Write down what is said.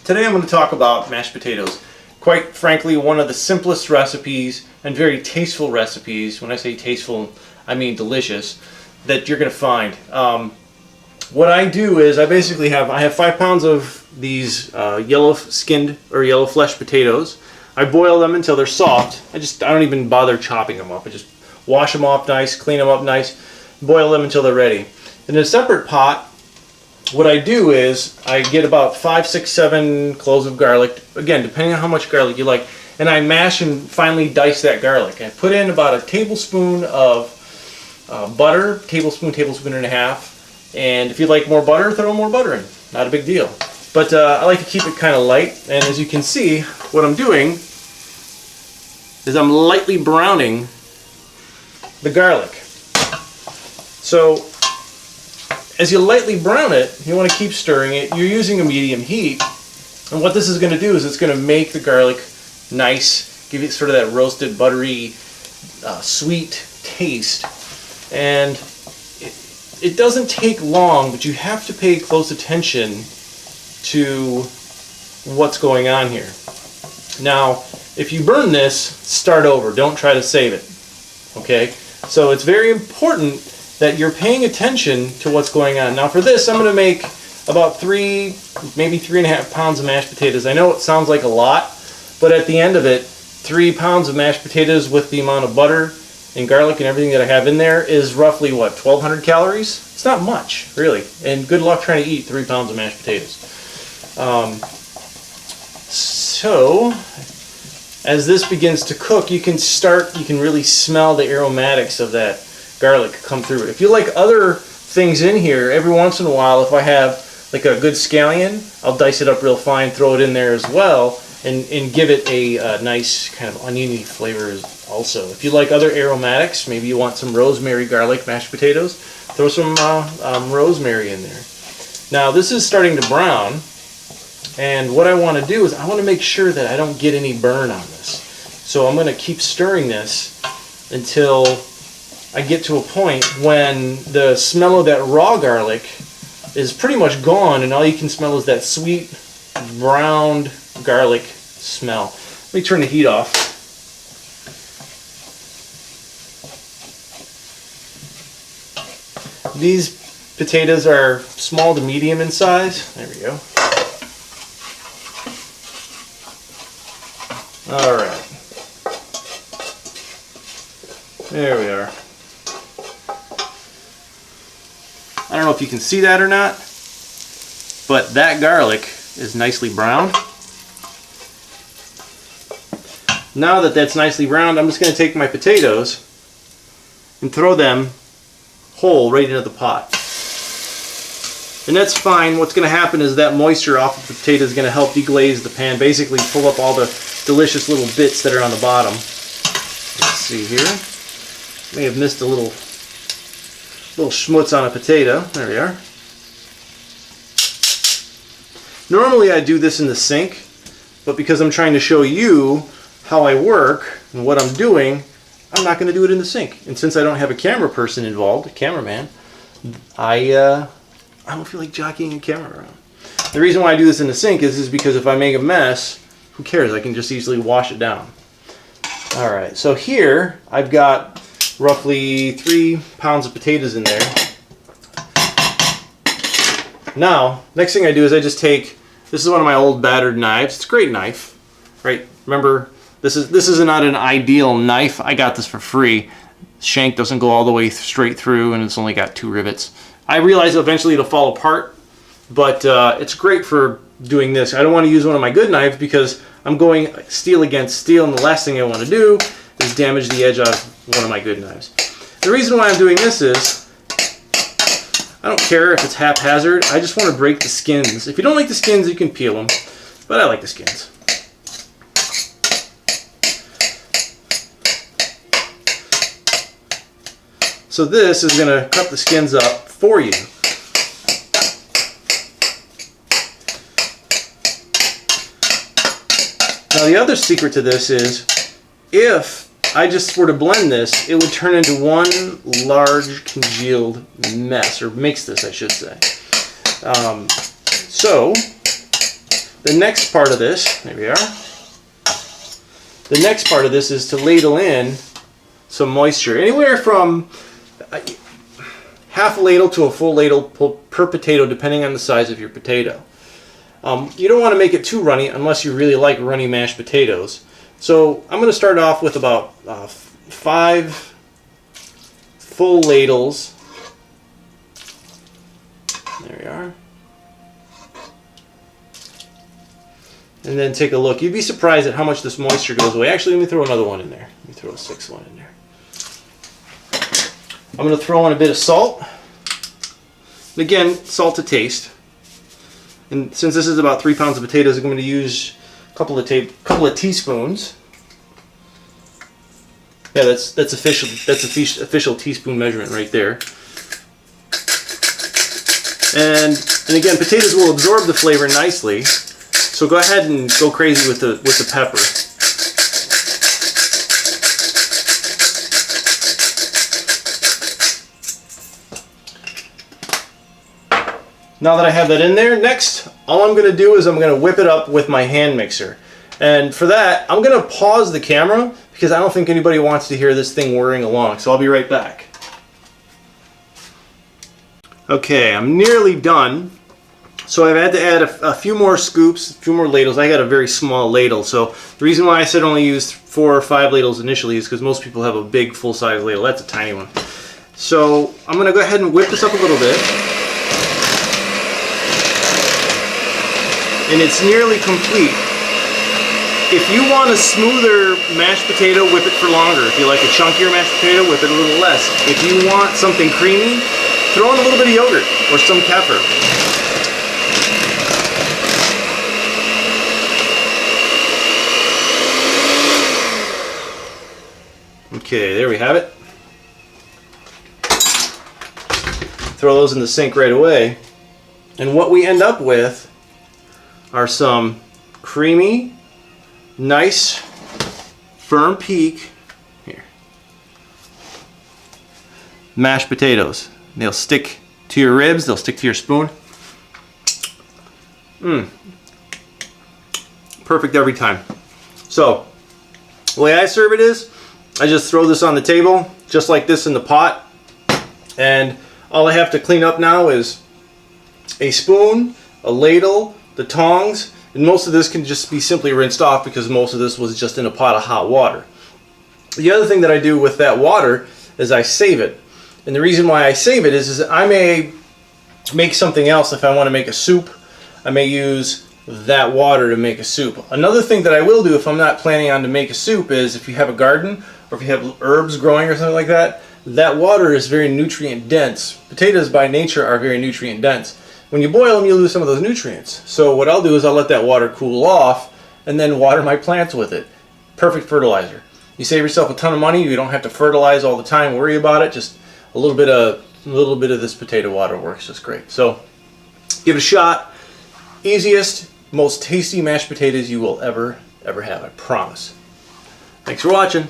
Today I'm going to talk about mashed potatoes. Quite frankly, one of the simplest recipes and very tasteful recipes, when I say tasteful, I mean delicious, that you're going to find. What I do is I basically have 5 pounds of these yellow skinned or yellow fleshed potatoes. I boil them until they're soft. I don't even bother chopping them up. I just wash them off nice, clean them up nice, boil them until they're ready. In a separate pot, what I do is I get about 5, 6, 7 cloves of garlic, again depending on how much garlic you like, and I mash and finely dice that garlic. I put in about a tablespoon of butter, tablespoon and a half, and if you like more butter, throw more butter in, not a big deal. But I like to keep it kind of light, and as you can see, what I'm doing is I'm lightly browning the garlic. So as you lightly brown it, you want to keep stirring it. You're using a medium heat, and what this is going to do is it's going to make the garlic nice, give it sort of that roasted, buttery, sweet taste. And it doesn't take long, but you have to pay close attention to what's going on here. Now, if you burn this, start over. Don't try to save it. Okay? So it's very important that you're paying attention to what's going on. Now for this, I'm going to make about 3, maybe 3.5 pounds of mashed potatoes. I know it sounds like a lot, but at the end of it, 3 pounds of mashed potatoes with the amount of butter and garlic and everything that I have in there is roughly, what, 1,200 calories? It's not much, really. And good luck trying to eat 3 pounds of mashed potatoes. So, as this begins to cook, you can really smell the aromatics of that garlic come through it. If you like other things in here, every once in a while, if I have like a good scallion, I'll dice it up real fine, throw it in there as well, and give it a nice kind of oniony flavor also. If you like other aromatics, maybe you want some rosemary garlic mashed potatoes, throw some rosemary in there. Now this is starting to brown, and what I want to do is I want to make sure that I don't get any burn on this. So I'm going to keep stirring this until I get to a point when the smell of that raw garlic is pretty much gone, and all you can smell is that sweet browned garlic smell. Let me turn the heat off. These potatoes are small to medium in size. There we go. Alright. There we are. I don't know if you can see that or not, but that garlic is nicely browned. Now that that's nicely browned, I'm just going to take my potatoes and throw them whole right into the pot. And that's fine. What's going to happen is that moisture off of the potato is going to help deglaze the pan, basically pull up all the delicious little bits that are on the bottom. Let's see here. May have missed a little schmutz on a potato. There we are. Normally I do this in the sink, but because I'm trying to show you how I work and what I'm doing, I'm not going to do it in the sink. And since I don't have a camera person involved, a cameraman, I don't feel like jockeying a camera around. The reason why I do this in the sink is because if I make a mess, who cares? I can just easily wash it down. Alright, so here I've got roughly 3 pounds of potatoes in there. Now, next thing I do is I just take, this is one of my old battered knives. It's a great knife, right? Remember, this is not an ideal knife. I got this for free. Shank doesn't go all the way straight through, and it's only got 2 rivets. I realize eventually it'll fall apart, but it's great for doing this. I don't want to use one of my good knives because I'm going steel against steel, and the last thing I want to do is damage the edge off one of my good knives. The reason why I'm doing this is I don't care if it's haphazard. I just want to break the skins. If you don't like the skins, you can peel them, but I like the skins. So this is going to cut the skins up for you. Now the other secret to this is if I just were to blend this, it would turn into one large congealed mess, or mix this, I should say. So the next part of this, there we are. The next part of this is to ladle in some moisture. Anywhere from half a ladle to a full ladle per potato, depending on the size of your potato. You don't want to make it too runny unless you really like runny mashed potatoes. So I'm going to start off with about 5 full ladles. There we are. And then take a look. You'd be surprised at how much this moisture goes away. Actually, let me throw another one in there. Let me throw a 6th one in there. I'm going to throw in a bit of salt. Again, salt to taste. And since this is about 3 pounds of potatoes, I'm going to use a couple of teaspoons. Yeah, that's official. That's official teaspoon measurement right there. And again, potatoes will absorb the flavor nicely. So go ahead and go crazy with the pepper. Now that I have that in there, next, all I'm going to do is I'm going to whip it up with my hand mixer. And for that, I'm going to pause the camera because I don't think anybody wants to hear this thing whirring along. So I'll be right back. Okay, I'm nearly done. So I've had to add a few more scoops, a few more ladles. I got a very small ladle. So the reason why I said only use 4 or 5 ladles initially is because most people have a big full-size ladle. That's a tiny one. So I'm going to go ahead and whip this up a little bit. And it's nearly complete. If you want a smoother mashed potato, whip it for longer. If you like a chunkier mashed potato, whip it a little less. If you want something creamy, throw in a little bit of yogurt or some kefir. Okay, there we have it. Throw those in the sink right away. And what we end up with are some creamy, nice, firm peak here mashed potatoes. They'll stick to your ribs, they'll stick to your spoon. Perfect every time. So the way I serve it is I just throw this on the table just like this in the pot, and all I have to clean up now is a spoon, a ladle, the tongs, and most of this can just be simply rinsed off because most of this was just in a pot of hot water. The other thing that I do with that water is I save it. And the reason why I save it is I may make something else. If I want to make a soup, I may use that water to make a soup. Another thing that I will do if I'm not planning on to make a soup is if you have a garden or if you have herbs growing or something like that, that water is very nutrient dense. Potatoes by nature are very nutrient dense. When you boil them, you lose some of those nutrients. So what I'll do is I'll let that water cool off and then water my plants with it. Perfect fertilizer. You save yourself a ton of money. You don't have to fertilize all the time, worry about it. Just a little bit of this potato water works just great. So give it a shot. Easiest, most tasty mashed potatoes you will ever have, I promise. Thanks for watching.